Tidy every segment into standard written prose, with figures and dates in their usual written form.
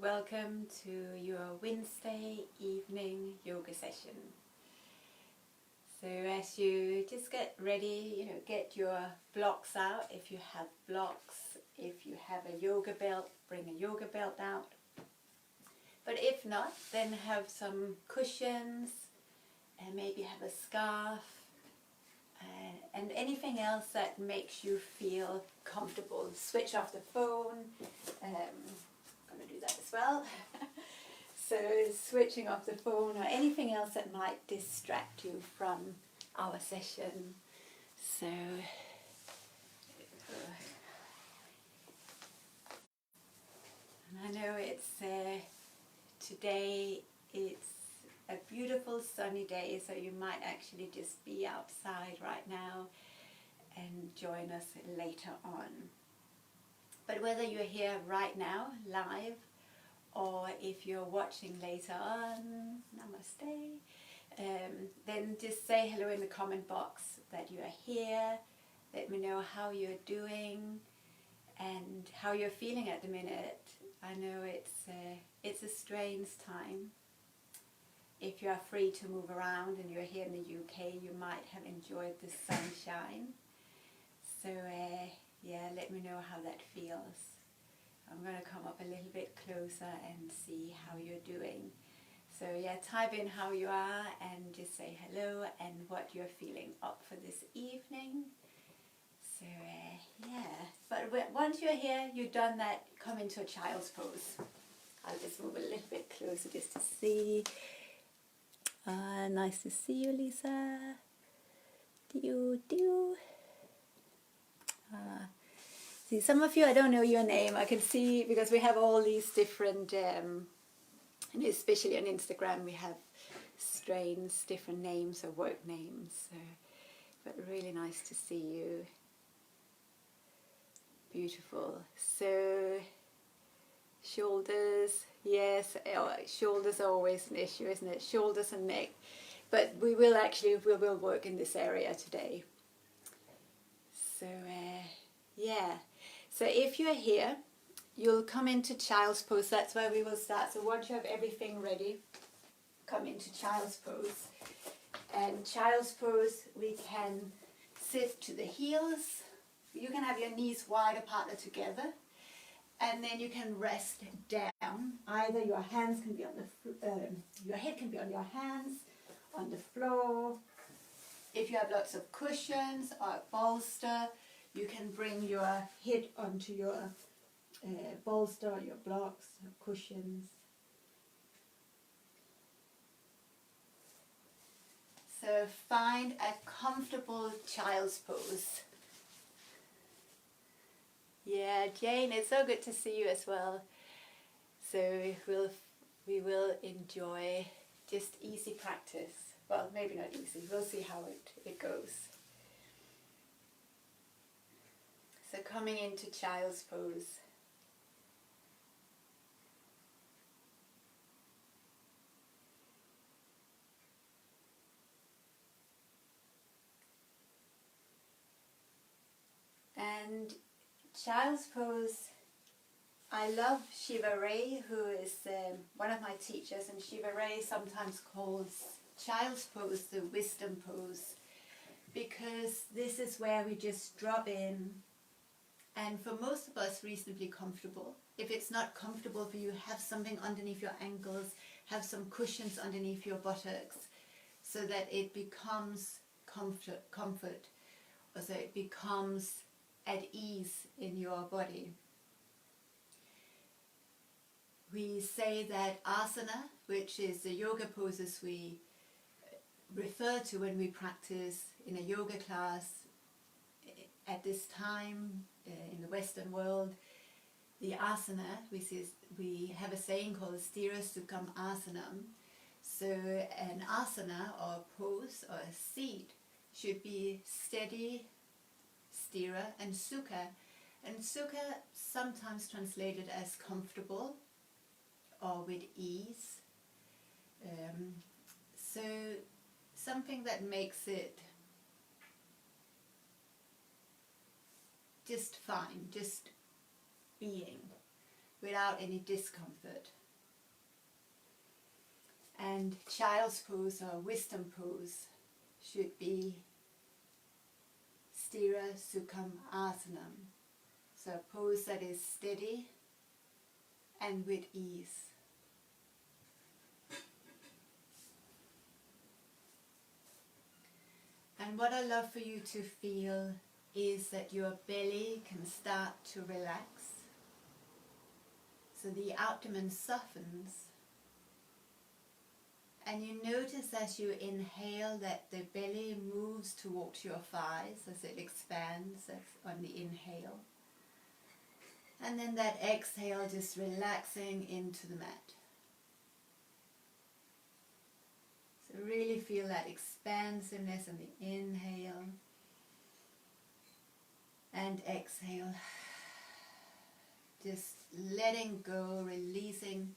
welcome to your Wednesday evening yoga session. So as you just get ready, get your blocks out if you have blocks. If you have a yoga belt, bring a yoga belt out. But if not, then have some cushions and maybe have a scarf and anything else that makes you feel comfortable. Switch off the phone. I'm going to do that as well. So switching off the phone or anything else that might distract you from our session. So I know it's today it's a beautiful sunny day, so you might actually just be outside right now and join us later on. But whether you're here right now live or if you're watching later on, namaste, then just say hello in the comment box that you are here. Let me know how you're doing and how you're feeling at the minute. I know it's a strange time. If you are free to move around and you're here in the UK, you might have enjoyed the sunshine. So yeah, let me know how that feels. I'm going to come up a little bit closer and see how you're doing. So yeah, type in how you are and just say hello and what you're feeling up for this evening. So yeah, but once you're here, you've done that, come into a child's pose. I'll just move a little bit closer just to see. Nice to see you, Lisa. See, some of you, I don't know your name. I can see, because we have all these different, and especially on Instagram, we have strange, different names or work names. So, but really nice to see you. Beautiful. So, shoulders, yes, shoulders are always an issue, isn't it? Shoulders and neck. But we will work in this area today. So, yeah. So if you're here, you'll come into child's pose. That's where we will start. So once you have everything ready, come into child's pose. And child's pose, we can sit to the heels. You can have your knees wide apart or together. And then you can rest down. Either your hands can be on your head can be on your hands, on the floor. If you have lots of cushions or a bolster, you can bring your head onto your bolster, your blocks, your cushions. So find a comfortable child's pose. Yeah, Jane, it's so good to see you as well. So we will enjoy just easy practice. Well, maybe not easy. We'll see how it goes. So coming into child's pose. And child's pose, I love Shiva Ray, who is one of my teachers, and Shiva Ray sometimes calls child's pose the wisdom pose, because this is where we just drop in, and for most of us reasonably comfortable. If it's not comfortable for you, have something underneath your ankles, have some cushions underneath your buttocks, so that it becomes comfort, or so it becomes at ease in your body. We say that asana, which is the yoga poses we refer to when we practice in a yoga class at this time in the Western world, the asana, we have a saying called stira sukham asanam. So an asana or pose or a seat should be steady, stira, and sukha. And sukha sometimes translated as comfortable or with ease. So something that makes it just fine, just being. without any discomfort. And child's pose or wisdom pose should be Sthira Sukham Asanam. So a pose that is steady and with ease. And what I love for you to feel is that your belly can start to relax. So the abdomen softens. And you notice as you inhale that the belly moves towards your thighs as it expands on the inhale. And then that exhale, just relaxing into the mat. So really feel that expansiveness on the inhale and exhale. Just letting go, releasing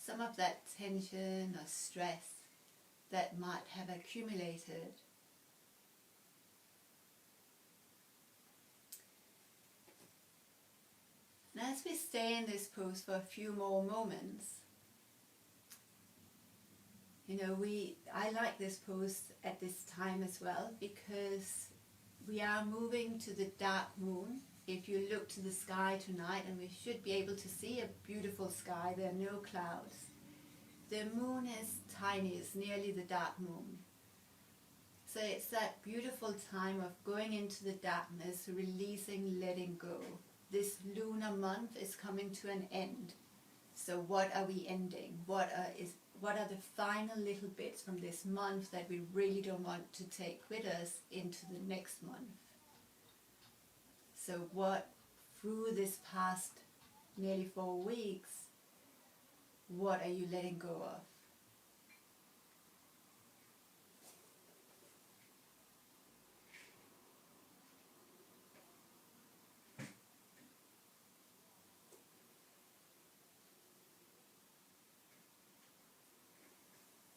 some of that tension or stress that might have accumulated. And as we stay in this pose for a few more moments, I like this pose at this time as well because we are moving to the dark moon. If you look to the sky tonight, and we should be able to see a beautiful sky, there are no clouds. The moon is tiny, it's nearly the dark moon. So it's that beautiful time of going into the darkness, releasing, letting go. This lunar month is coming to an end. So what are we ending? What are the final little bits from this month that we really don't want to take with us into the next month? So what, through this past nearly 4 weeks, what are you letting go of?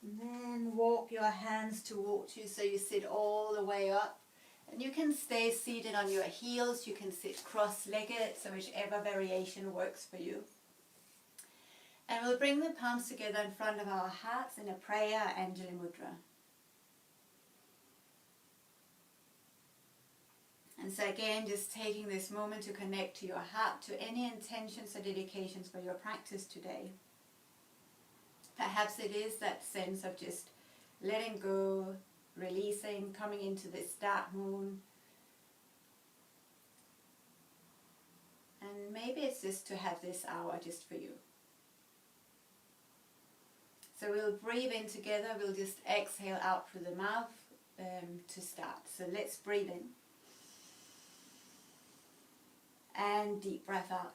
And then walk your hands towards you so you sit all the way up. And you can stay seated on your heels, you can sit cross-legged, so whichever variation works for you. And we'll bring the palms together in front of our hearts in a prayer Anjali Mudra. And so again, just taking this moment to connect to your heart, to any intentions or dedications for your practice today. Perhaps it is that sense of just letting go, releasing, coming into this dark moon. And maybe it's just to have this hour just for you. So we'll breathe in together, we'll just exhale out through the mouth to start. So let's breathe in. And deep breath out.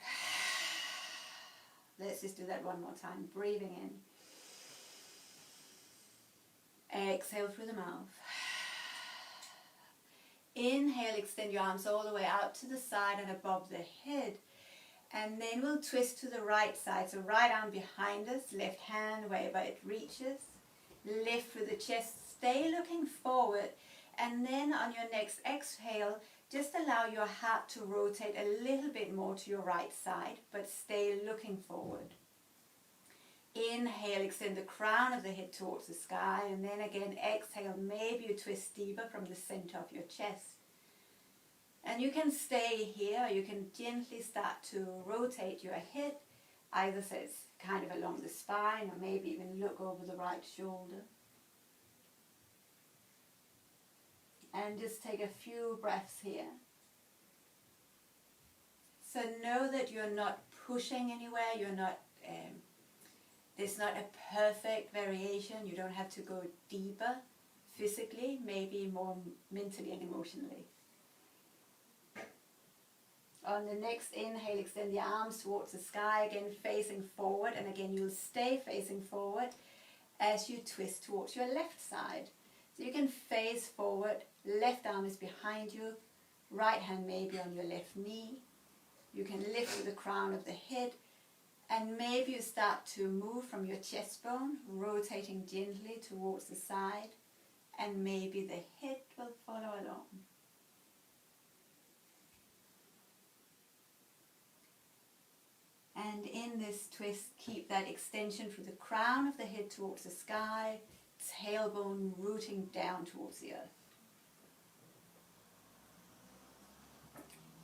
Let's just do that one more time. Breathing in. Exhale through the mouth. Inhale, extend your arms all the way out to the side and above the head. And then we'll twist to the right side. So right arm behind us, left hand wherever it reaches. Lift through the chest, stay looking forward. And then on your next exhale, just allow your heart to rotate a little bit more to your right side, but stay looking forward. Inhale, extend the crown of the head towards the sky, and then again exhale, maybe you twist deeper from the center of your chest. And you can stay here, or you can gently start to rotate your head, either so it's kind of along the spine, or maybe even look over the right shoulder. And just take a few breaths here. So know that you're not pushing anywhere, you're not, there's not a perfect variation, you don't have to go deeper physically, maybe more mentally and emotionally. On the next inhale, extend the arms towards the sky, again facing forward, and again you'll stay facing forward as you twist towards your left side. So you can face forward, left arm is behind you, right hand maybe on your left knee. You can lift with the crown of the head, and maybe you start to move from your chest bone, rotating gently towards the side, and maybe the head will follow along. And in this twist, keep that extension through the crown of the head towards the sky, tailbone rooting down towards the earth.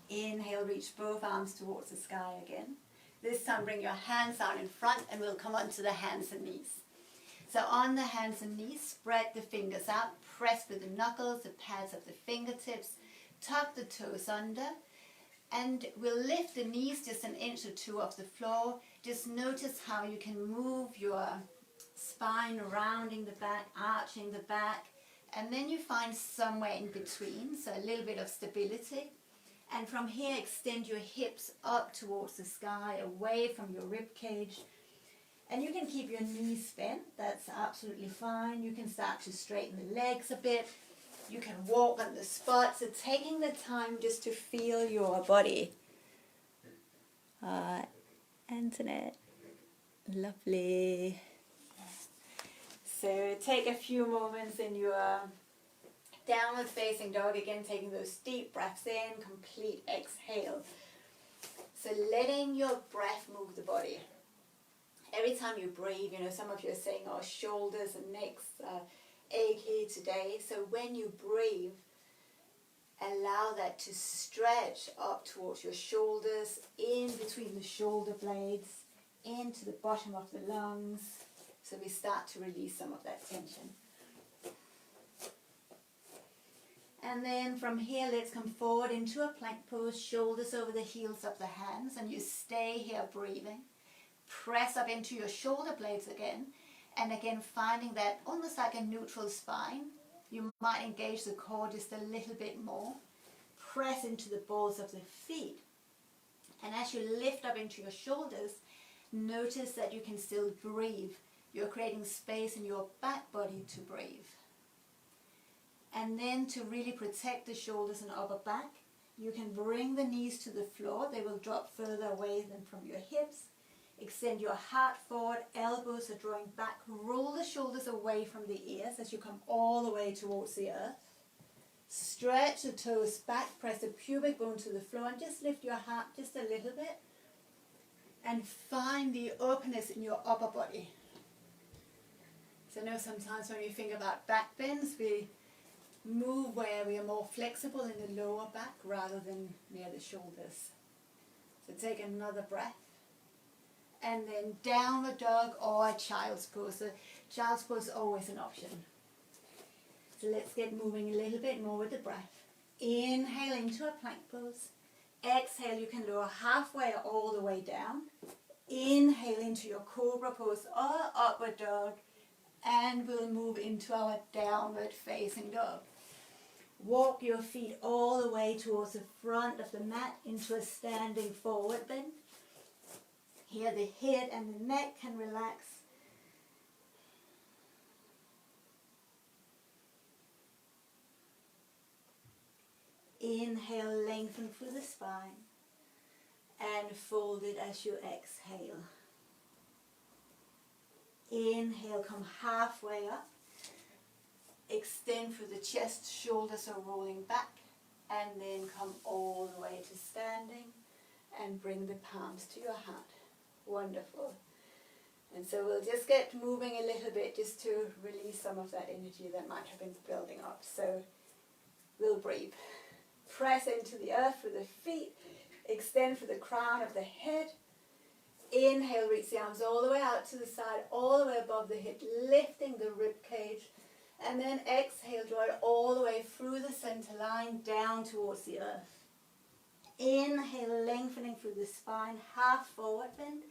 Inhale, reach both arms towards the sky again. This time bring your hands out in front and we'll come onto the hands and knees. So on the hands and knees, spread the fingers out, press with the knuckles, the pads of the fingertips, tuck the toes under, and we'll lift the knees just an inch or two off the floor. Just notice how you can move your spine rounding the back, arching the back, and then you find somewhere in between, so a little bit of stability. And from here, extend your hips up towards the sky, away from your rib cage. And you can keep your knees bent, that's absolutely fine. You can start to straighten the legs a bit. You can walk on the spot, so taking the time just to feel your body. Antoinette, lovely. So take a few moments in your downward facing dog, again taking those deep breaths in, complete exhale. So letting your breath move the body. Every time you breathe, some of you are saying, oh, shoulders and necks achy today. So when you breathe, allow that to stretch up towards your shoulders, in between the shoulder blades, into the bottom of the lungs. So we start to release some of that tension. And then from here, let's come forward into a plank pose, shoulders over the heels of the hands, and you stay here breathing. Press up into your shoulder blades again, and again finding that almost like a neutral spine. You might engage the core just a little bit more. Press into the balls of the feet. And as you lift up into your shoulders, notice that you can still breathe. You're creating space in your back body to breathe. And then to really protect the shoulders and upper back, you can bring the knees to the floor. They will drop further away than from your hips. Extend your heart forward, elbows are drawing back. Roll the shoulders away from the ears as you come all the way towards the earth. Stretch the toes back, press the pubic bone to the floor, and just lift your heart just a little bit. And find the openness in your upper body. So I know sometimes when we think about back bends, we move where we are more flexible in the lower back rather than near the shoulders. So take another breath. And then downward dog or child's pose. So child's pose is always an option. So let's get moving a little bit more with the breath. Inhale into a plank pose. Exhale, you can lower halfway or all the way down. Inhale into your cobra pose or upward dog. And we'll move into our downward facing dog. Walk your feet all the way towards the front of the mat into a standing forward bend. Here the head and the neck can relax. Inhale, lengthen through the spine. And fold it as you exhale. Inhale, come halfway up. Extend through the chest, shoulders are rolling back. And then come all the way to standing. And bring the palms to your heart. Wonderful. And so we'll just get moving a little bit just to release some of that energy that might have been building up. So we'll breathe. Press into the earth with the feet. Extend for the crown of the head. Inhale, reach the arms all the way out to the side, all the way above the hip, lifting the rib cage. And then exhale, draw it all the way through the center line, down towards the earth. Inhale, lengthening through the spine, half forward bend,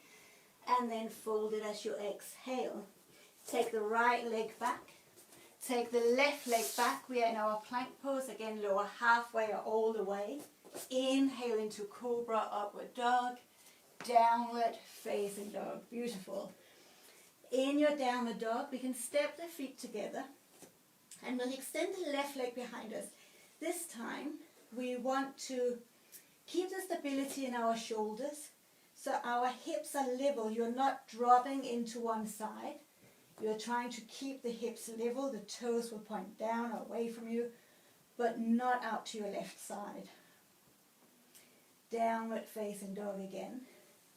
and then fold it as you exhale. Take the right leg back. Take the left leg back. We are in our plank pose. Again, lower halfway or all the way. Inhale into cobra, upward dog. Downward facing dog. Beautiful. In your downward dog, we can step the feet together. And we'll extend the left leg behind us. This time, we want to keep the stability in our shoulders. So our hips are level. You're not dropping into one side. You're trying to keep the hips level. The toes will point down or away from you, but not out to your left side. Downward facing dog again.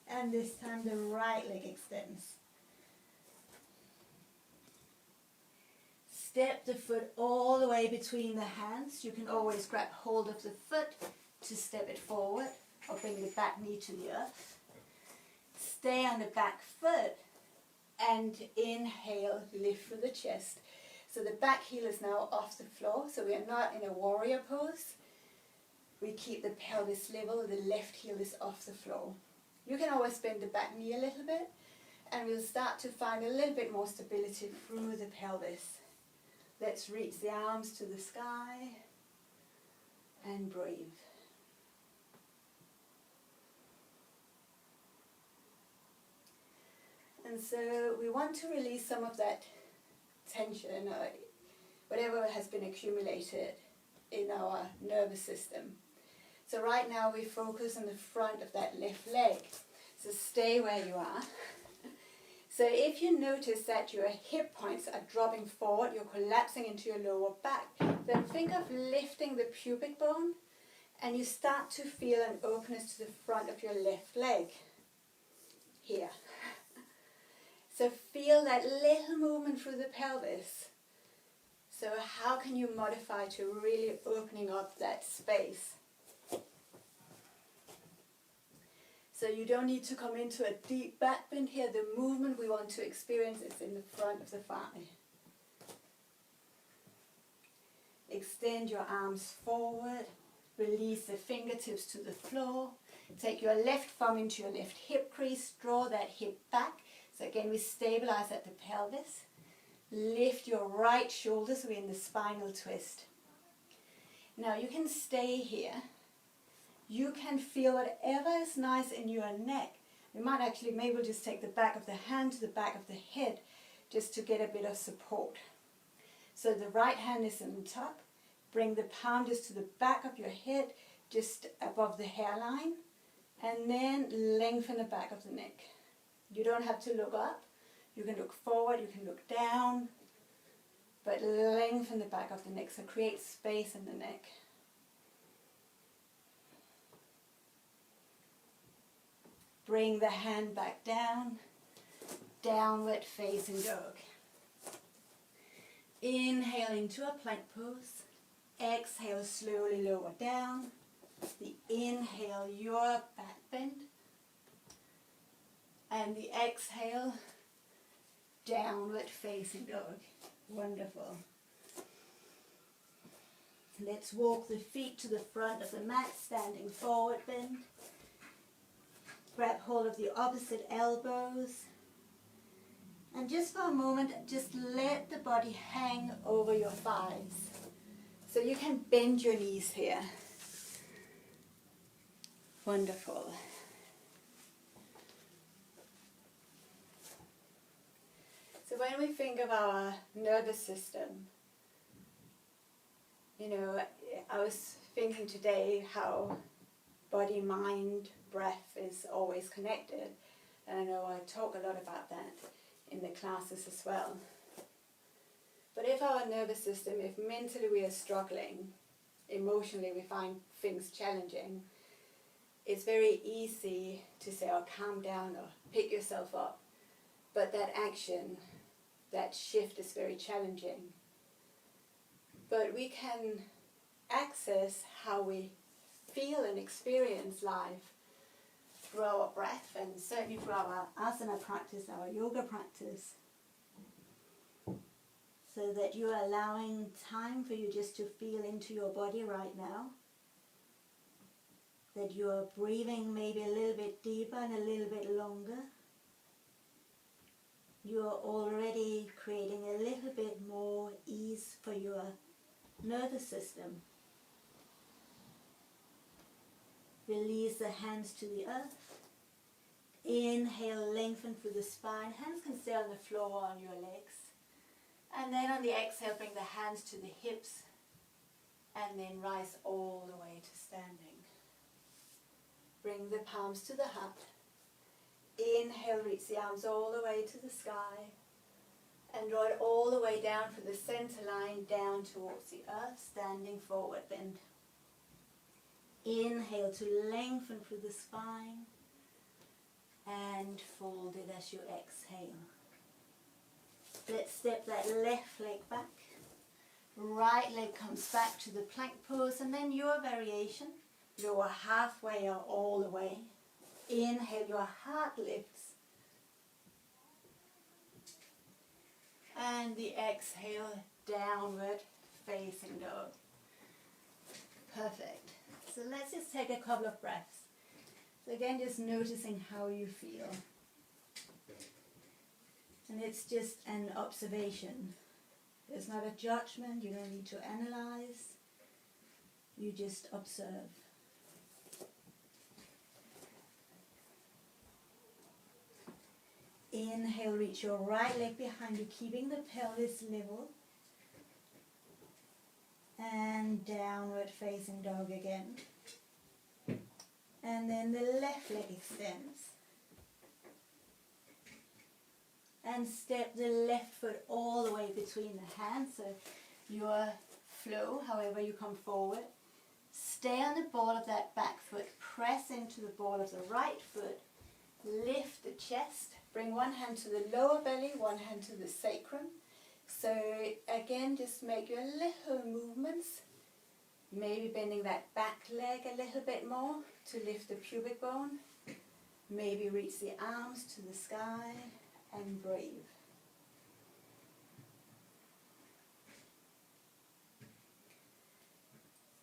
And this time the right leg extends. Step the foot all the way between the hands. You can always grab hold of the foot to step it forward or bring the back knee to the earth. Stay on the back foot and inhale, lift through the chest. So the back heel is now off the floor, so we are not in a warrior pose. We keep the pelvis level, the left heel is off the floor. You can always bend the back knee a little bit, and we'll start to find a little bit more stability through the pelvis. Let's reach the arms to the sky and breathe. And so we want to release some of that tension or whatever has been accumulated in our nervous system. So right now we focus on the front of that left leg. So stay where you are. So if you notice that your hip points are dropping forward, you're collapsing into your lower back, then think of lifting the pubic bone and you start to feel an openness to the front of your left leg. Here. So feel that little movement through the pelvis. So how can you modify to really opening up that space? So you don't need to come into a deep back bend here. The movement we want to experience is in the front of the thigh. Extend your arms forward. Release the fingertips to the floor. Take your left thumb into your left hip crease. Draw that hip back. So again, we stabilize at the pelvis. Lift your right shoulder so we're in the spinal twist. Now you can stay here. You can feel whatever is nice in your neck. You might actually maybe just take the back of the hand to the back of the head just to get a bit of support. So the right hand is on top. Bring the palm just to the back of your head, just above the hairline. And then lengthen the back of the neck. You don't have to look up. You can look forward, you can look down. But lengthen the back of the neck, so create space in the neck. Bring the hand back down, downward facing dog. Inhale into a plank pose. Exhale, slowly lower down. The inhale, your back bend. And the exhale, downward facing dog. Wonderful. Let's walk the feet to the front of the mat, standing forward bend. Grab hold of the opposite elbows. And just for a moment, just let the body hang over your thighs. So you can bend your knees here. Wonderful. So when we think of our nervous system, you know, I was thinking today how body, mind, breath is always connected. And I know I talk a lot about that in the classes as well. But if our nervous system, if mentally we are struggling, emotionally we find things challenging, it's very easy to say, oh, calm down or pick yourself up. But that action, that shift is very challenging. But we can access how we feel and experience life through our breath and certainly through our asana practice, our yoga practice. So that you are allowing time for you just to feel into your body right now. That you are breathing maybe a little bit deeper and a little bit longer. You are already creating a little bit more ease for your nervous system. Release the hands to the earth. Inhale, lengthen through the spine. Hands can stay on the floor or on your legs. And then on the exhale, bring the hands to the hips. And then rise all the way to standing. Bring the palms to the heart. Inhale, reach the arms all the way to the sky. And draw it all the way down for the center line, down towards the earth, standing forward bend. Inhale to lengthen through the spine. and fold it as you exhale. Let's step that left leg back. Right leg comes back to the plank pose, and then your variation. Lower halfway or all the way. Inhale, your heart lifts. And the exhale, downward facing dog. Perfect. So let's just take a couple of breaths. So again, just noticing how you feel. And it's just an observation. There's not a judgment, you don't need to analyze. You just observe. Inhale, reach your right leg behind you, keeping the pelvis level. And downward facing dog again. And then the left leg extends. And step the left foot all the way between the hands, so your flow, however you come forward. Stay on the ball of that back foot, press into the ball of the right foot, lift the chest, bring one hand to the lower belly, one hand to the sacrum. So again, just make your little movements, maybe bending that back leg a little bit more to lift the pubic bone, maybe reach the arms to the sky and breathe.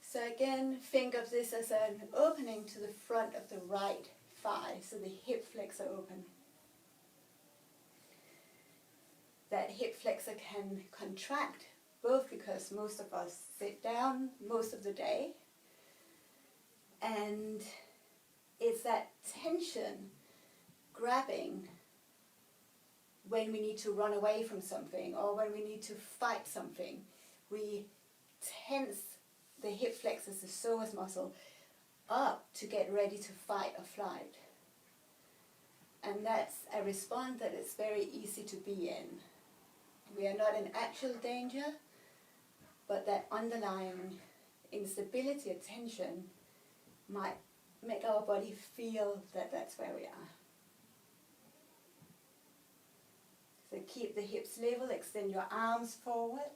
So again, think of this as an opening to the front of the right thigh, so the hip flexor open. That hip flexor can contract, both because most of us sit down most of the day, and it's that tension grabbing when we need to run away from something or when we need to fight something. We tense the hip flexors, the psoas muscle, up to get ready to fight or flight. And that's a response that is very easy to be in. We are not in actual danger, but that underlying instability or tension might make our body feel that that's where we are. So keep the hips level, extend your arms forward,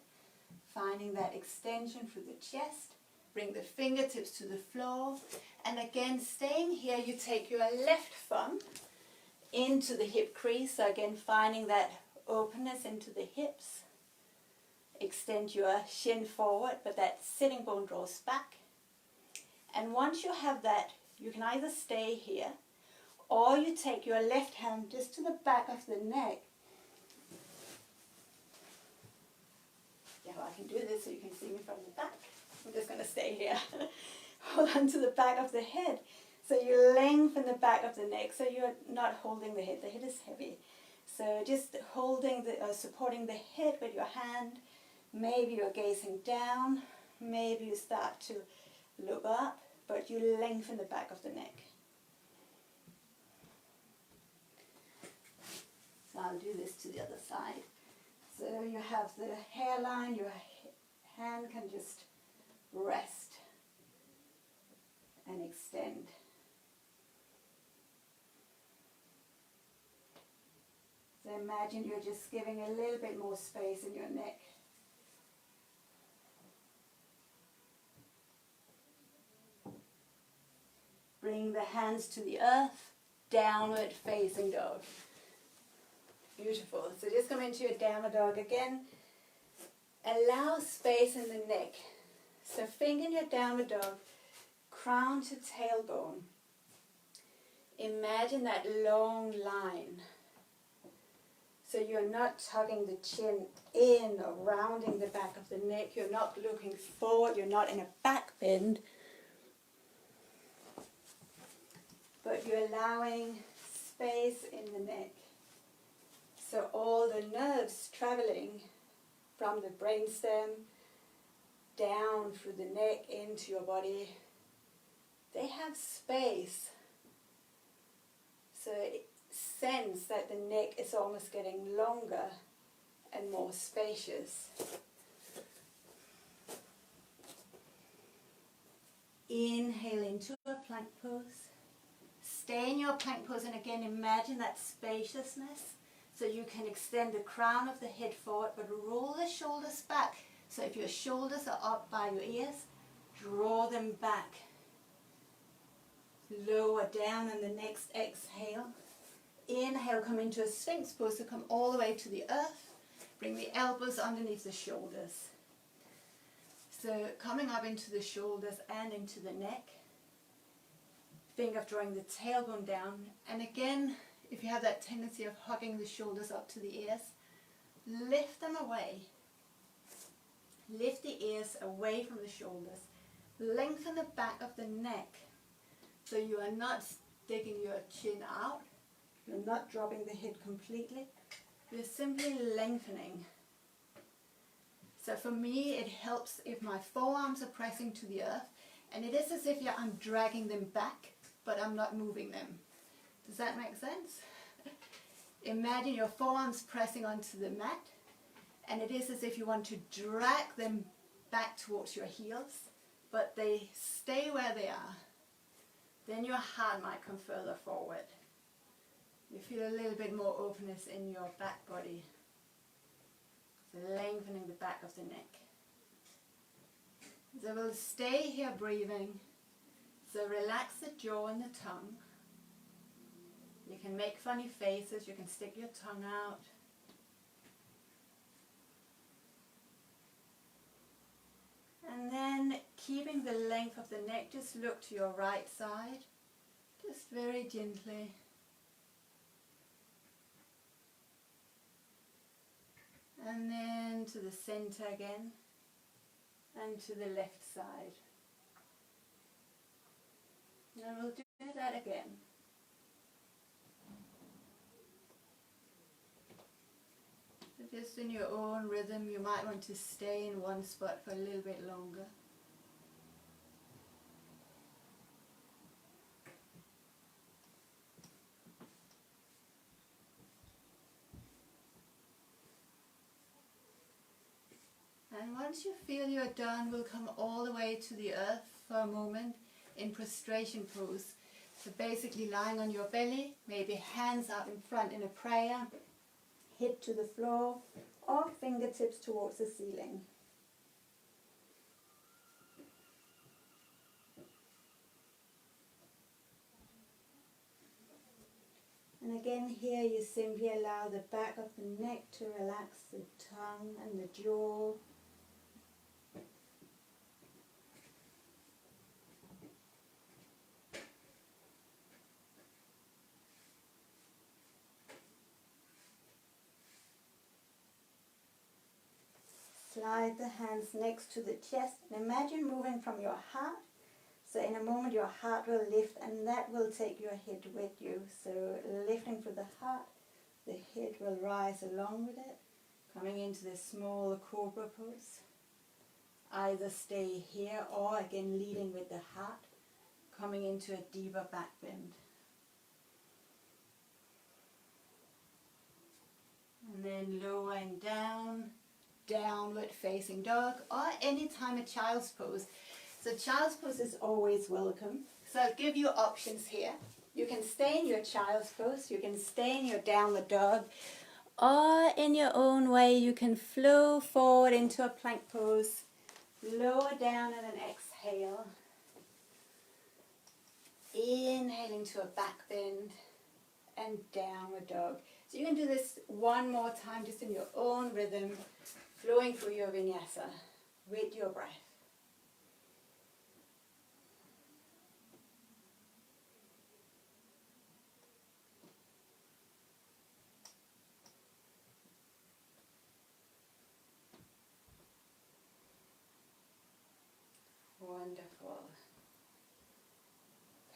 finding that extension through the chest. Bring the fingertips to the floor. And again, staying here, you take your left thumb into the hip crease. So again, finding that openness into the hips. Extend your shin forward, but that sitting bone draws back. And once you have that, you can either stay here, or you take your left hand just to the back of the neck. Yeah, well, I can do this so you can see me from the back. I'm just going to stay here. Hold on to the back of the head. So you lengthen the back of the neck, so you're not holding the head. The head is heavy. So just holding supporting the head with your hand. Maybe you're gazing down. Maybe you start to look up, but you lengthen the back of the neck. So I'll do this to the other side. So you have the hairline, your hand can just rest and extend. So imagine you're just giving a little bit more space in your neck. Bring the hands to the earth, downward facing dog. Beautiful. So just come into your downward dog again. Allow space in the neck. So think in your downward dog, crown to tailbone. Imagine that long line. So you're not tugging the chin in or rounding the back of the neck. You're not looking forward. You're not in a back bend. But you're allowing space in the neck. So all the nerves traveling from the brainstem down through the neck into your body, they have space. So sense that the neck is almost getting longer and more spacious. Inhale into a plank pose. stay in your plank pose, and again imagine that spaciousness. So you can extend the crown of the head forward, but roll the shoulders back. So if your shoulders are up by your ears, draw them back. Lower down on the next exhale. Inhale, come into a Sphinx pose, so come all the way to the earth. Bring the elbows underneath the shoulders. So coming up into the shoulders and into the neck. Think of drawing the tailbone down. And again, if you have that tendency of hugging the shoulders up to the ears, lift them away. Lift the ears away from the shoulders. Lengthen the back of the neck so you are not sticking your chin out. You're not dropping the head completely. You're simply lengthening. So for me, it helps if my forearms are pressing to the earth, and it is as if I'm dragging them back, but I'm not moving them. Does that make sense? Imagine your forearms pressing onto the mat, and it is as if you want to drag them back towards your heels, but they stay where they are. Then your heart might come further forward. You feel a little bit more openness in your back body. So lengthening the back of the neck. So we'll stay here breathing. So relax the jaw and the tongue. You can make funny faces, you can stick your tongue out. And then keeping the length of the neck, just look to your right side, just very gently. And then to the center again, and to the left side. And we'll do that again. So just in your own rhythm, you might want to stay in one spot for a little bit longer. And once you feel you're done, we'll come all the way to the earth for a moment in prostration pose. So basically lying on your belly, maybe hands out in front in a prayer, hip to the floor, or fingertips towards the ceiling. And again here you simply allow the back of the neck to relax, the tongue and the jaw. Slide the hands next to the chest and imagine moving from your heart. So in a moment your heart will lift and that will take your head with you. So lifting through the heart, the head will rise along with it. Coming into this small cobra pose. Either stay here or again leading with the heart. Coming into a deeper back bend. And then lowering down. Downward facing dog, or anytime a child's pose. So child's pose is always welcome. So I'll give you options here. You can stay in your child's pose, you can stay in your downward dog, or in your own way you can flow forward into a plank pose, lower down and an exhale. Inhaling to a back bend and downward dog. So you can do this one more time just in your own rhythm, flowing through your vinyasa with your breath. Wonderful.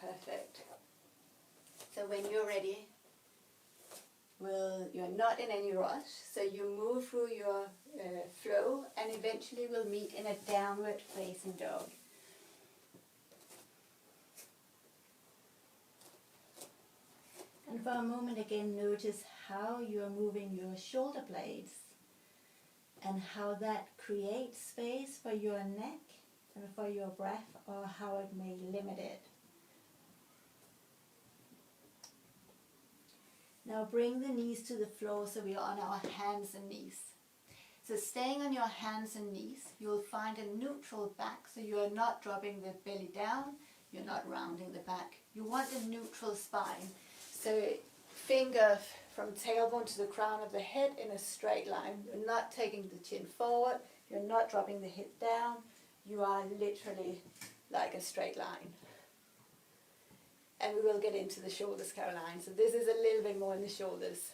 Perfect. So when you're ready, you're not in any rush, so you move through your flow and eventually we'll meet in a downward facing dog. And for a moment again notice how you are moving your shoulder blades and how that creates space for your neck and for your breath, or how it may limit it. Now bring the knees to the floor so we are on our hands and knees. So staying on your hands and knees, you'll find a neutral back, so you are not dropping the belly down, you're not rounding the back. You want a neutral spine. So finger from tailbone to the crown of the head in a straight line. You're not taking the chin forward, you're not dropping the head down. You are literally like a straight line. And we will get into the shoulders, Caroline. So this is a little bit more in the shoulders.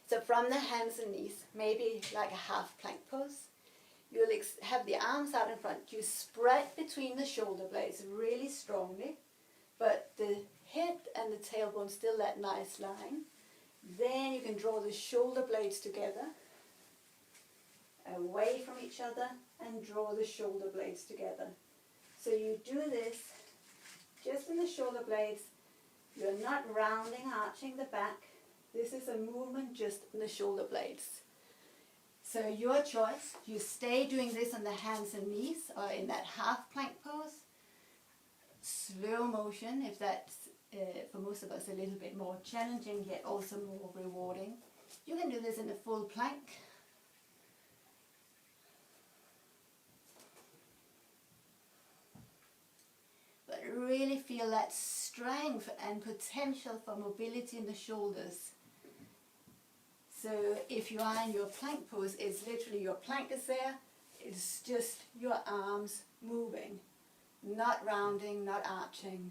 So from the hands and knees, maybe like a half plank pose. You'll have the arms out in front. You spread between the shoulder blades really strongly, but the head and the tailbone still that nice line. Then you can draw the shoulder blades together, away from each other, and draw the shoulder blades together. So you do this just in the shoulder blades. You're not rounding, arching the back. This is a movement just in the shoulder blades. So your choice, you stay doing this on the hands and knees or in that half plank pose. Slow motion, if that's for most of us a little bit more challenging yet also more rewarding. You can do this in a full plank. But really feel that strength and potential for mobility in the shoulders. So if you are in your plank pose, it's literally your plank is there, it's just your arms moving, not rounding, not arching,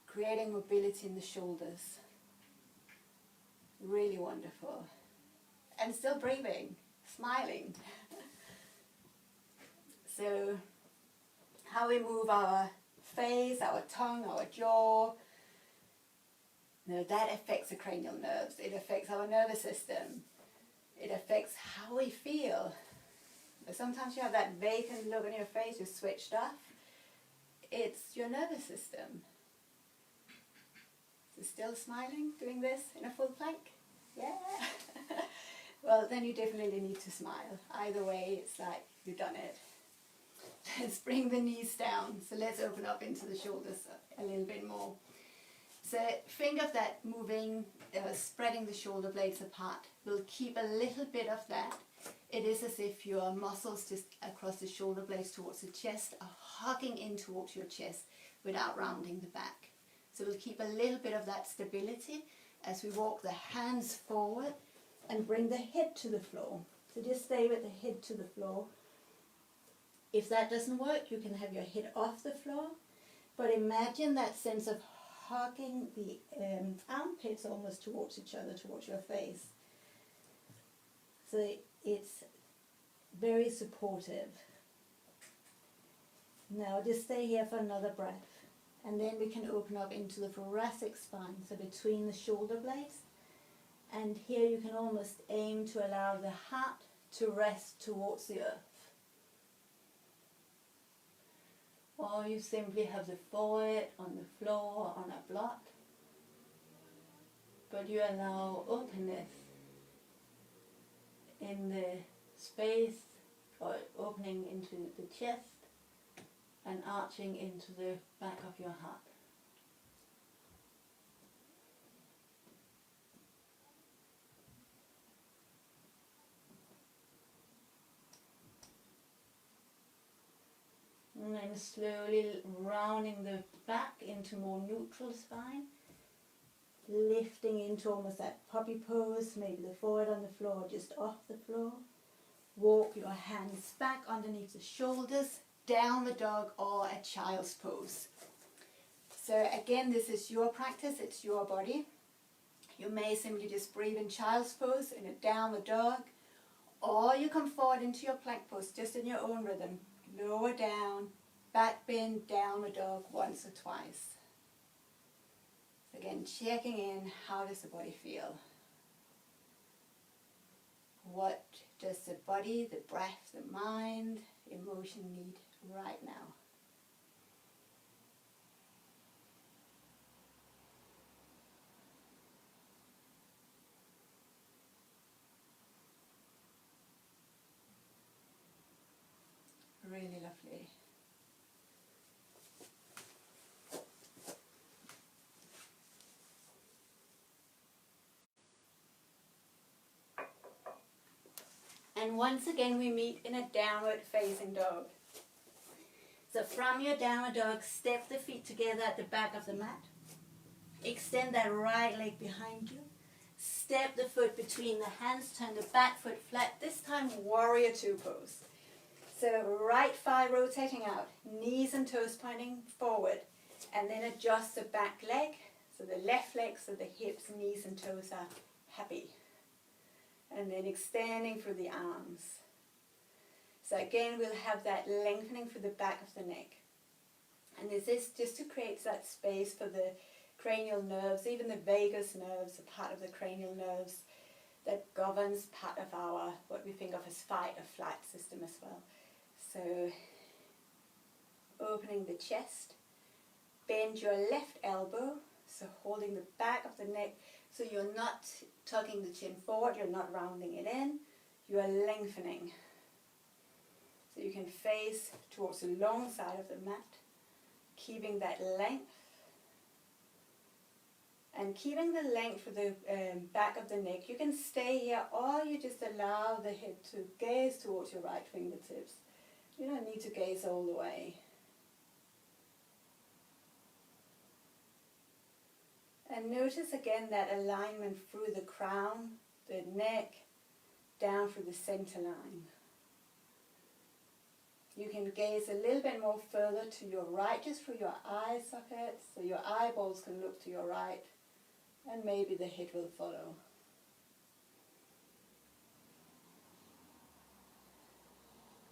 creating mobility in the shoulders. Really wonderful. And still breathing, smiling. So how we move our face, our tongue, our jaw, now that affects the cranial nerves. It affects our nervous system. It affects how we feel. Sometimes you have that vacant look on your face, you're switched off. It's your nervous system. So still smiling, doing this in a full plank? Yeah. Well, then you definitely need to smile. Either way, it's like you've done it. Let's bring the knees down. So let's open up into the shoulders a little bit more. So think of that moving, spreading the shoulder blades apart. We'll keep a little bit of that. It is as if your muscles just across the shoulder blades towards the chest are hugging in towards your chest without rounding the back. So we'll keep a little bit of that stability as we walk the hands forward and bring the head to the floor. So just stay with the head to the floor. If that doesn't work, you can have your head off the floor, but imagine that sense of hugging the armpits almost towards each other, towards your face. So it's very supportive. Now just stay here for another breath, and then we can open up into the thoracic spine, so between the shoulder blades. And here you can almost aim to allow the heart to rest towards the earth. Or you simply have the forehead on the floor or on a block. But you allow openness in the space, or opening into the chest and arching into the back of your heart. And then slowly rounding the back into more neutral spine. Lifting into almost that puppy pose, maybe the forehead on the floor, just off the floor. Walk your hands back underneath the shoulders, down the dog or a child's pose. So again, this is your practice, it's your body. You may simply just breathe in child's pose, in a downward dog, or you come forward into your plank pose, just in your own rhythm. Lower down, back bend, downward dog once or twice. Again, checking in, how does the body feel? What does the body, the breath, the mind, emotion need right now? Really lovely. And once again, we meet in a downward facing dog. So from your downward dog, step the feet together at the back of the mat. Extend that right leg behind you. Step the foot between the hands, turn the back foot flat. This time, warrior two pose. So right thigh rotating out, knees and toes pointing forward. And then adjust the back leg. So the left leg, so the hips, knees and toes are happy. And then extending through the arms. So again, we'll have that lengthening through the back of the neck. And this is just to create that space for the cranial nerves, even the vagus nerves, a part of the cranial nerves that governs part of our, what we think of as fight or flight system as well. So opening the chest, bend your left elbow, so holding the back of the neck, so you're not tucking the chin forward, you're not rounding it in, you are lengthening. So you can face towards the long side of the mat, keeping that length. And keeping the length for the back of the neck. You can stay here or you just allow the head to gaze towards your right fingertips. You don't need to gaze all the way. And notice again that alignment through the crown, the neck, down through the center line. You can gaze a little bit more further to your right, just through your eye sockets, so your eyeballs can look to your right, and maybe the head will follow.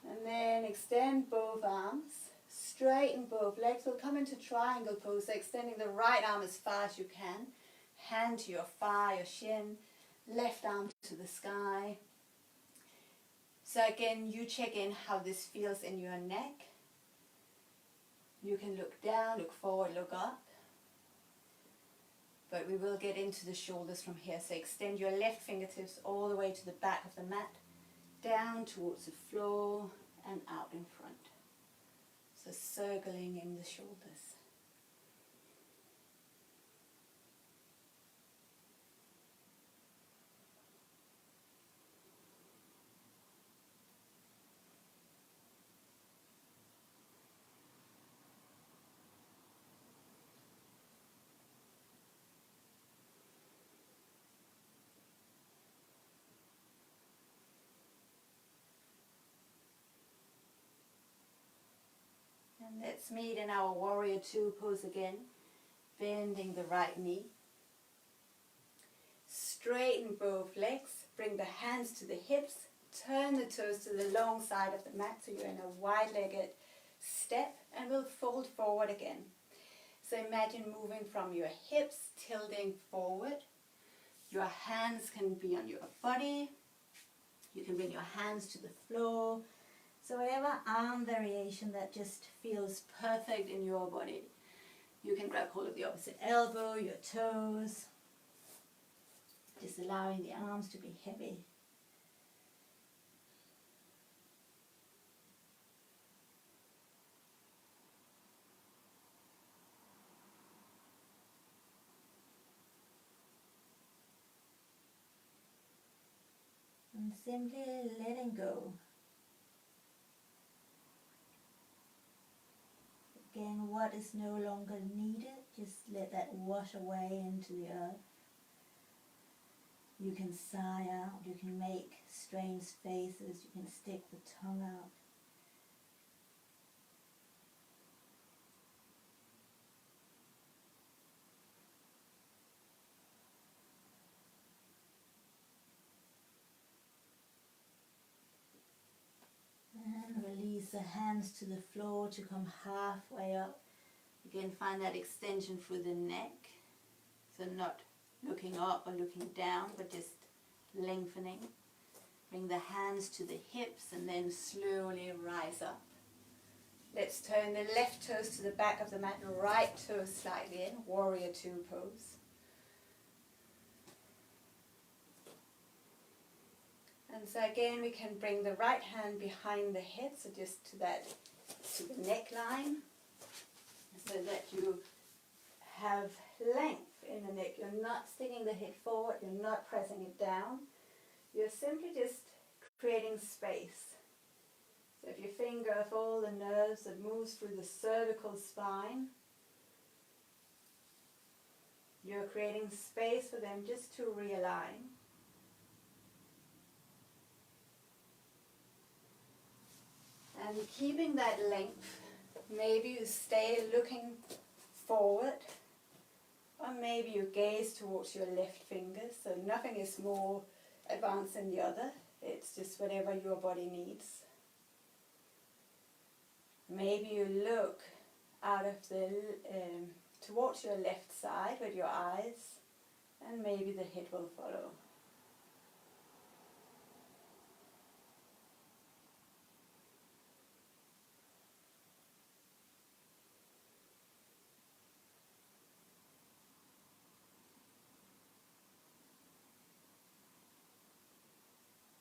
And then extend both arms, straighten both legs. We'll come into triangle pose, so extending the right arm as far as you can, hand to your thigh or shin, left arm to the sky. So again, you check in how this feels in your neck. You can look down, look forward, look up. But we will get into the shoulders from here. So extend your left fingertips all the way to the back of the mat, down towards the floor and out in front. So circling in the shoulders. And let's meet in our warrior two pose again, bending the right knee. Straighten both legs, bring the hands to the hips, turn the toes to the long side of the mat so you're in a wide-legged step, and we'll fold forward again. So imagine moving from your hips, tilting forward. Your hands can be on your body. You can bring your hands to the floor. So whatever arm variation that just feels perfect in your body. You can grab hold of the opposite elbow, your toes. Just allowing the arms to be heavy. And simply letting go. Again, what is no longer needed, just let that wash away into the earth. You can sigh out, you can make strange faces, you can stick the tongue out. And release the hands to the floor to come halfway up. Again, find that extension through the neck. So not looking up or looking down, but just lengthening. Bring the hands to the hips and then slowly rise up. Let's turn the left toes to the back of the mat, right toes slightly in, warrior two pose. And so again, we can bring the right hand behind the head, so just to the neckline, so that you have length in the neck. You're not sticking the head forward, you're not pressing it down. You're simply just creating space. So if you think of all the nerves that moves through the cervical spine, you're creating space for them just to realign. And keeping that length, maybe you stay looking forward, or maybe you gaze towards your left fingers, so nothing is more advanced than the other, it's just whatever your body needs. Maybe you look out of the towards your left side with your eyes, and maybe the head will follow.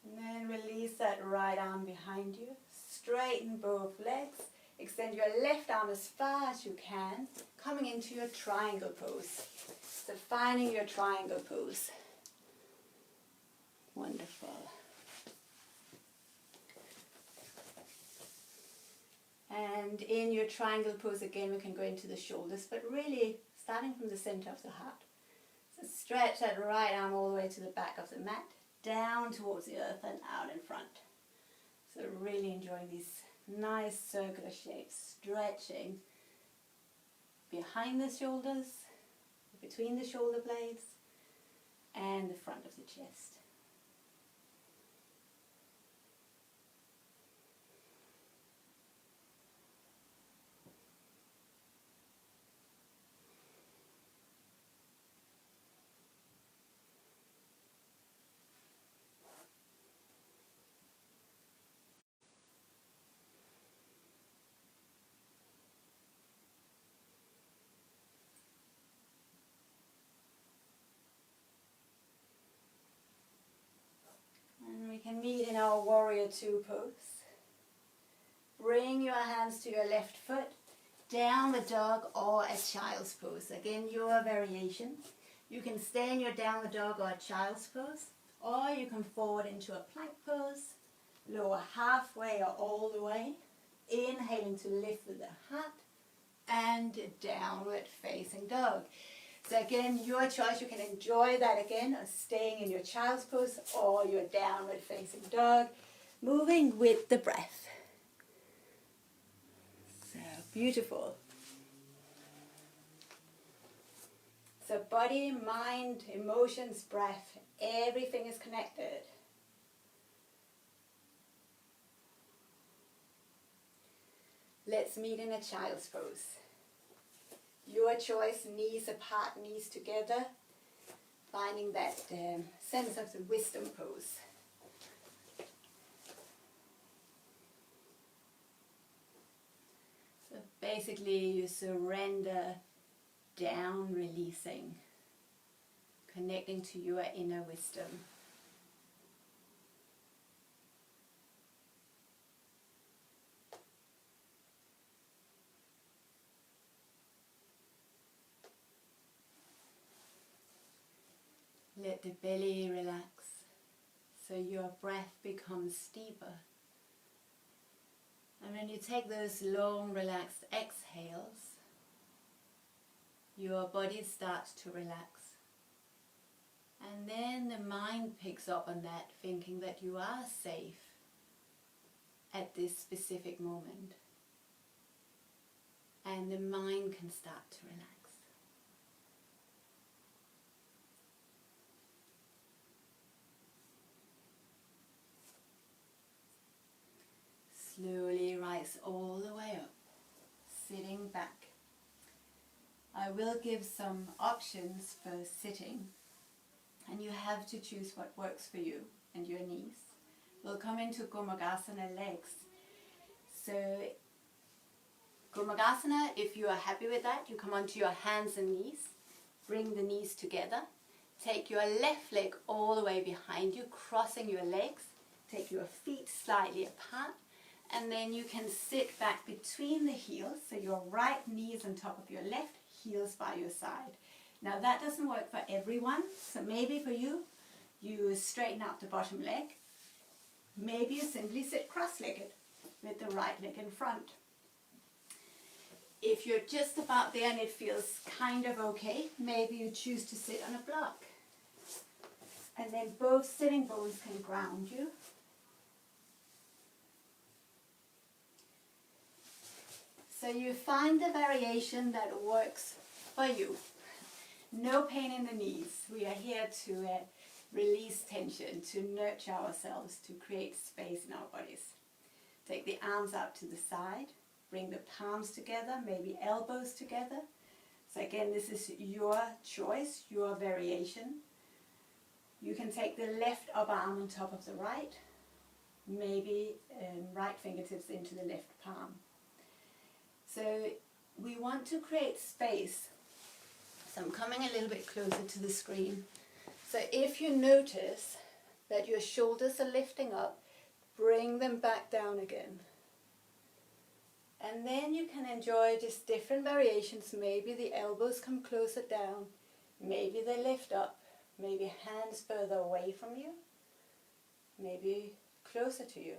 And then release that right arm behind you. Straighten both legs. Extend your left arm as far as you can, coming into your triangle pose. So finding your triangle pose. Wonderful. And in your triangle pose again, we can go into the shoulders, but really starting from the center of the heart. So stretch that right arm all the way to the back of the mat, down towards the earth and out in front. So really enjoying these nice circular shapes, stretching behind the shoulders, between the shoulder blades, and the front of the chest. And we can meet in our warrior two pose. Bring your hands to your left foot, downward dog or a child's pose. Again, your variation. You can stay in your downward dog or a child's pose, or you can forward into a plank pose, lower halfway or all the way, inhaling to lift with the heart, and downward facing dog. So again, your choice, you can enjoy that again, of staying in your child's pose or your downward facing dog, moving with the breath. So beautiful. So body, mind, emotions, breath, everything is connected. Let's meet in a child's pose. Your choice, knees apart, knees together, finding that sense of the wisdom pose. So basically you surrender down, releasing, connecting to your inner wisdom. Let the belly relax, so your breath becomes deeper. And when you take those long, relaxed exhales, your body starts to relax. And then the mind picks up on that, thinking that you are safe at this specific moment. And the mind can start to relax. Slowly rise all the way up, sitting back. I will give some options for sitting, and you have to choose what works for you and your knees. We'll come into Gomukhasana legs. So Gomukhasana, if you are happy with that, you come onto your hands and knees, bring the knees together, take your left leg all the way behind you, crossing your legs, take your feet slightly apart, and then you can sit back between the heels, so your right knee is on top of your left, heels by your side. Now that doesn't work for everyone, so maybe for you, you straighten out the bottom leg, Maybe you simply sit cross-legged with the right leg in front. If you're just about there and it feels kind of okay, maybe you choose to sit on a block. And then both sitting bones can ground you. So you find the variation that works for you. No pain in the knees. We are here to release tension, to nurture ourselves, to create space in our bodies. Take the arms out to the side. Bring the palms together, maybe elbows together. So again, this is your choice, your variation. You can take the left upper arm on top of the right. Maybe right fingertips into the left palm. So we want to create space. So I'm coming a little bit closer to the screen. So if you notice that your shoulders are lifting up, bring them back down again. And then you can enjoy just different variations. Maybe the elbows come closer down. Maybe they lift up. Maybe hands further away from you. Maybe closer to you.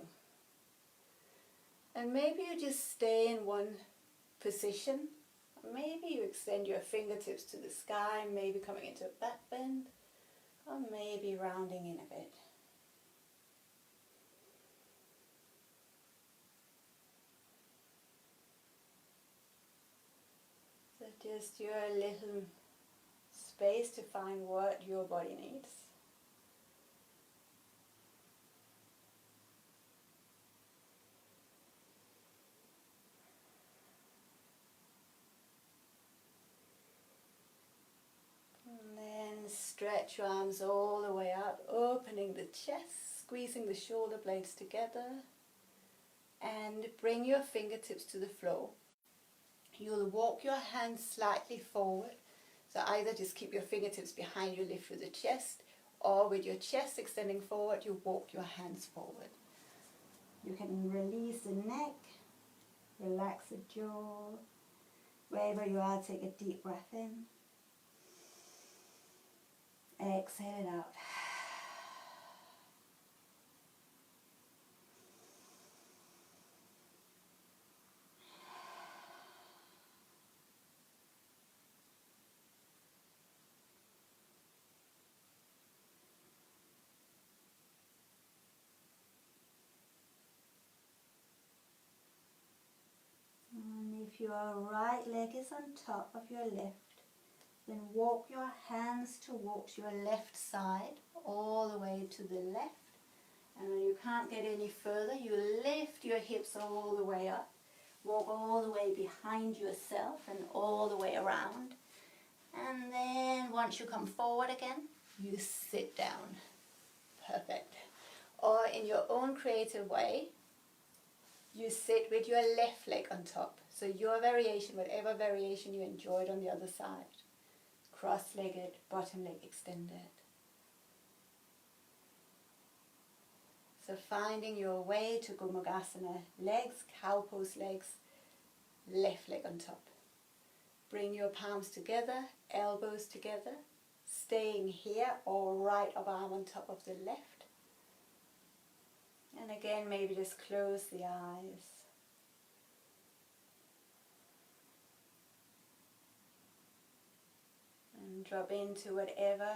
And maybe you just stay in one position. Maybe you extend your fingertips to the sky, maybe coming into a back bend, or maybe rounding in a bit. So just your little space to find what your body needs. And then stretch your arms all the way up, opening the chest, squeezing the shoulder blades together, and bring your fingertips to the floor. You'll walk your hands slightly forward, so either just keep your fingertips behind you, lift through the chest, or with your chest extending forward, you walk your hands forward. You can release the neck, relax the jaw. Wherever you are, take a deep breath in. Exhale it out. And if your right leg is on top of your left, then walk your hands towards your left side, all the way to the left. And when you can't get any further, you lift your hips all the way up. Walk all the way behind yourself and all the way around. And then once you come forward again, you sit down. Perfect. Or in your own creative way, you sit with your left leg on top. So your variation, whatever variation you enjoyed on the other side. Cross-legged, bottom leg extended. So finding your way to Gomukhasana, legs, cow pose legs, left leg on top. Bring your palms together, elbows together, staying here or right upper arm on top of the left. And again, maybe just close the eyes. And drop into whatever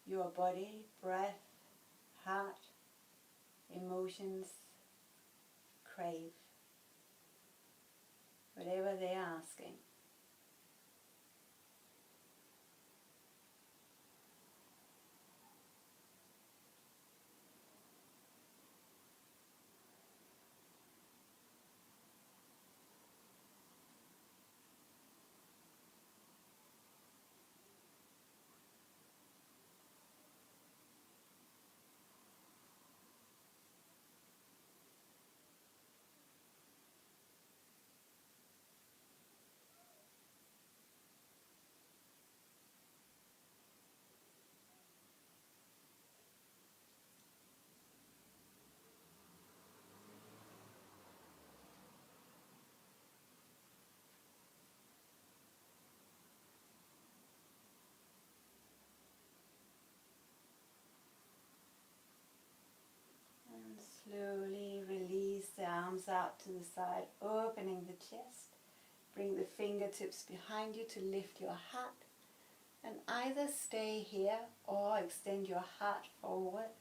your body, breath, heart, emotions crave. Whatever they're asking. Slowly release the arms out to the side, opening the chest. Bring the fingertips behind you to lift your heart. And either stay here or extend your heart forward.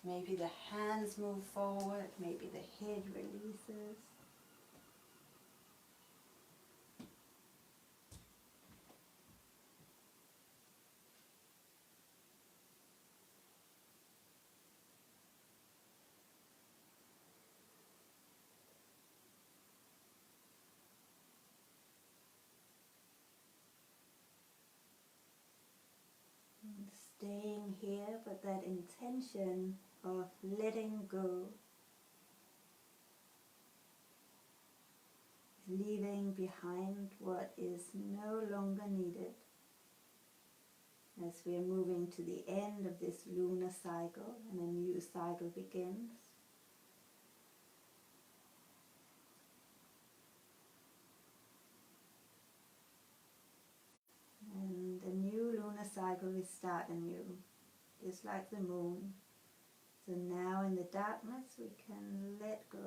Maybe the hands move forward, maybe the head releases. Staying here, but that intention of letting go, leaving behind what is no longer needed as we are moving to the end of this lunar cycle and a new cycle begins. And the new lunar cycle will start anew, just like the moon. So now in the darkness we can let go.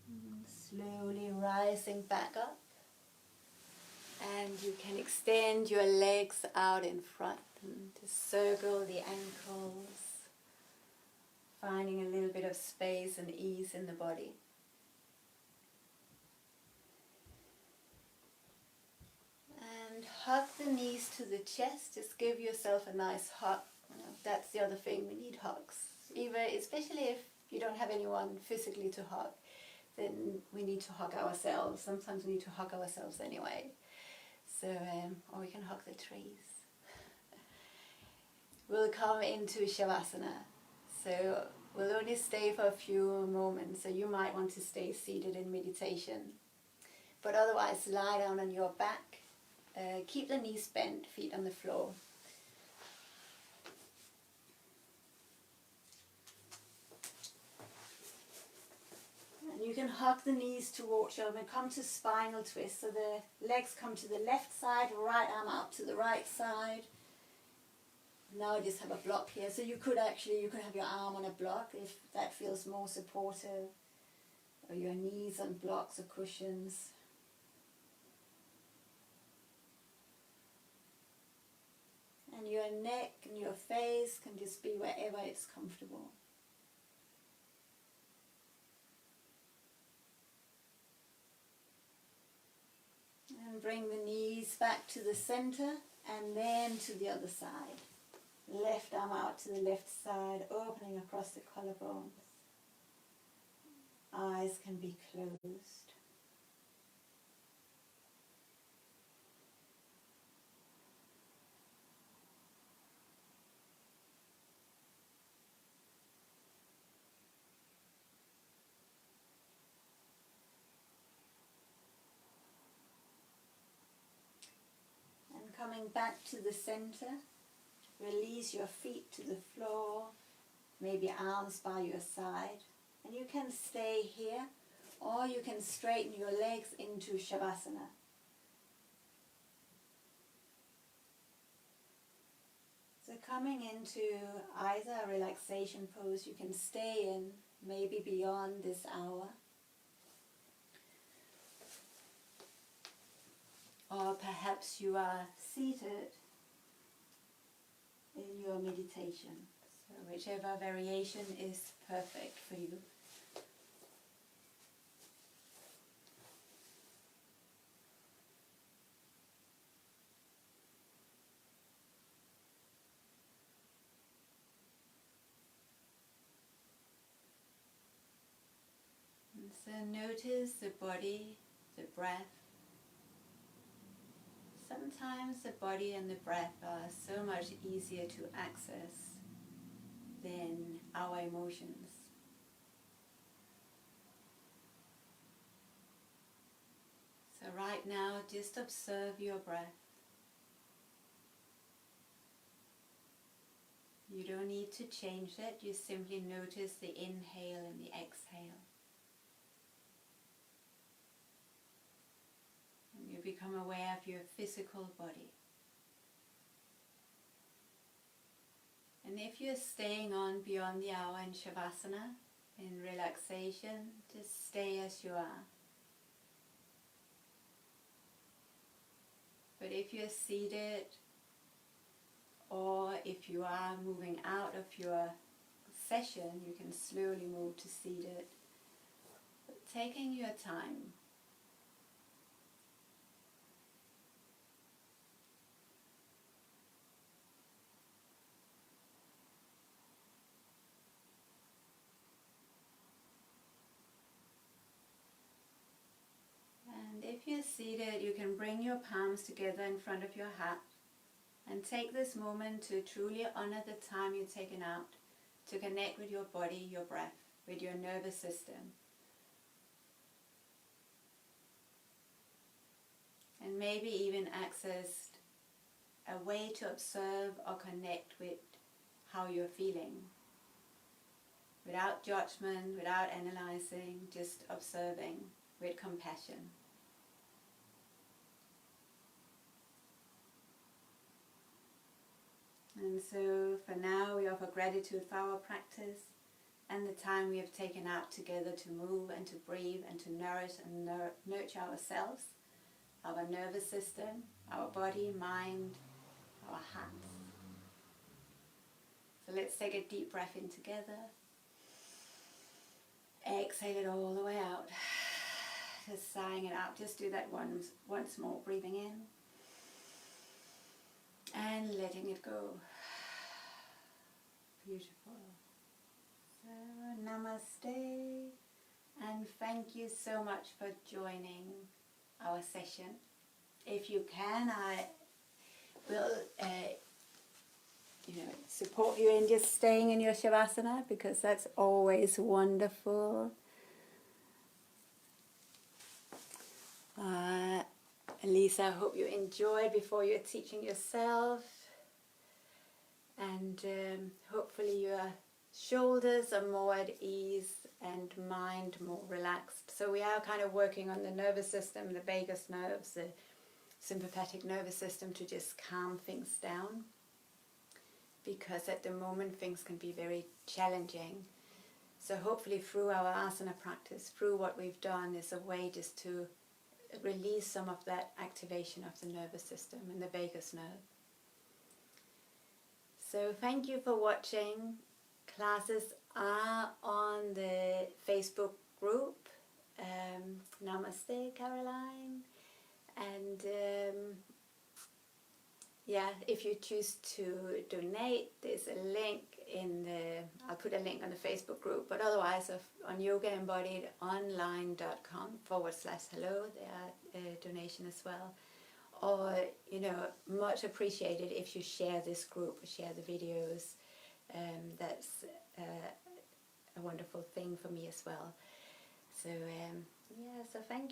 And slowly rising back up. And you can extend your legs out in front and just circle the ankles, finding a little bit of space and ease in the body. And hug the knees to the chest, just give yourself a nice hug. That's the other thing, we need hugs. Especially if you don't have anyone physically to hug, then we need to hug ourselves. Sometimes we need to hug ourselves anyway. So, or we can hug the trees. We'll come into Shavasana. So we'll only stay for a few moments. So you might want to stay seated in meditation. But otherwise, lie down on your back. Keep the knees bent, feet on the floor. And you can hug the knees towards you and come to spinal twist. So the legs come to the left side, right arm out to the right side. Now I just have a block here. So you could have your arm on a block if that feels more supportive. Or your knees on blocks or cushions. And your neck and your face can just be wherever it's comfortable. And bring the knees back to the center and then to the other side. Left arm out to the left side, opening across the collarbones. Eyes can be closed. And coming back to the center, release your feet to the floor, maybe arms by your side. And you can stay here, or you can straighten your legs into Shavasana. So coming into either a relaxation pose, you can stay in maybe beyond this hour. Or perhaps you are seated in your meditation. So whichever variation is perfect for you. And so notice the body, the breath. Sometimes the body and the breath are so much easier to access than our emotions. So right now, just observe your breath. You don't need to change it, you simply notice the inhale and the exhale. And you become aware of your physical body. And if you're staying on beyond the hour in Shavasana, in relaxation, just stay as you are. But if you're seated, or if you are moving out of your session, you can slowly move to seated, but taking your time. And if you're seated, you can bring your palms together in front of your heart and take this moment to truly honor the time you've taken out to connect with your body, your breath, with your nervous system. And maybe even accessed a way to observe or connect with how you're feeling. Without judgment, without analyzing, just observing with compassion. And so for now we offer gratitude for our practice and the time we have taken out together to move and to breathe and to nourish and nurture ourselves, our nervous system, our body, mind, our heart. So let's take a deep breath in together. Exhale it all the way out. Just sighing it out. Just do that once more. Breathing in and letting it go. Beautiful. So namaste, and thank you so much for joining our session. If you can, I will support you in just staying in your Shavasana, because that's always wonderful. Lisa, I hope you enjoyed before you're teaching yourself, and hopefully your shoulders are more at ease and mind more relaxed. So we are kind of working on the nervous system, the vagus nerves, the sympathetic nervous system, to just calm things down, because at the moment things can be very challenging. So hopefully through our asana practice, through what we've done, is a way just to release some of that activation of the nervous system and the vagus nerve. So thank you for watching. Classes are on the Facebook group. Namaste, Caroline. And if you choose to donate, there's a link I'll put a link on the Facebook group, but otherwise on yogaembodiedonline.com/hello, there are donation as well. Or, much appreciated if you share this group, share the videos. That's a wonderful thing for me as well. So, so thank you.